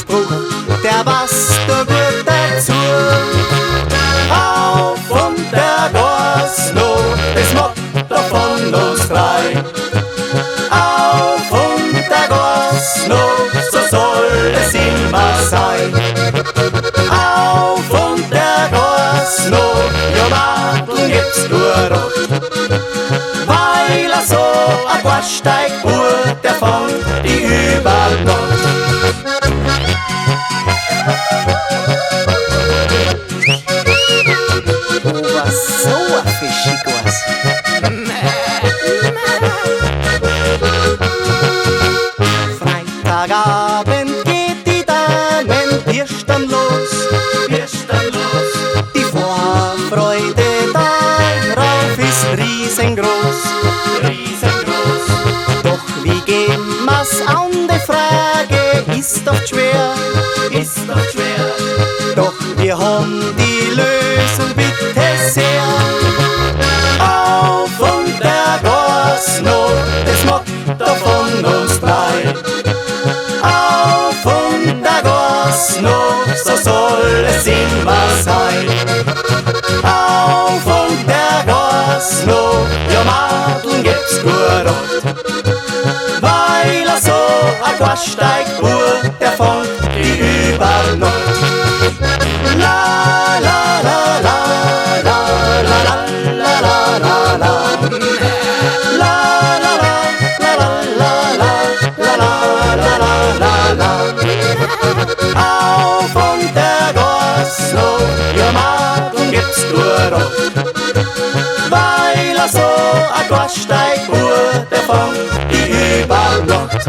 Spruch, der passt da gut dazu. Auf und der Gas noch, das Motto von uns drei. Auf und der Gas noch, so soll es immer sein. Auf und der Gas noch, ja Madel gibt's nur rot. Weil er so ein Gassteig-Bub, der fängt die Übernacht. Was so ein Fischigas. Freitagabend geht die Damenbierstern los. Die Vorfreude darauf ist riesengroß. Doch wie gehen wir's an, die Frage ist oft schwer. Doch wir haben die Lösung, bitte sehr. Auf und der Gas noch, das Motto von uns drei. Auf und der Gas noch, so soll es immer sein. Auf und der Gas noch, ja Madel gibt's gut rot. Weil er so ein Gassteig-Bub, der fängt die Übernacht. La la la la la la la la la la la. La la la la la la la la la la. Auf und der Gas noch, ja Madel gibt's gut rot. Weil er so ein Gassteig-Bub, der fängt die Übernacht.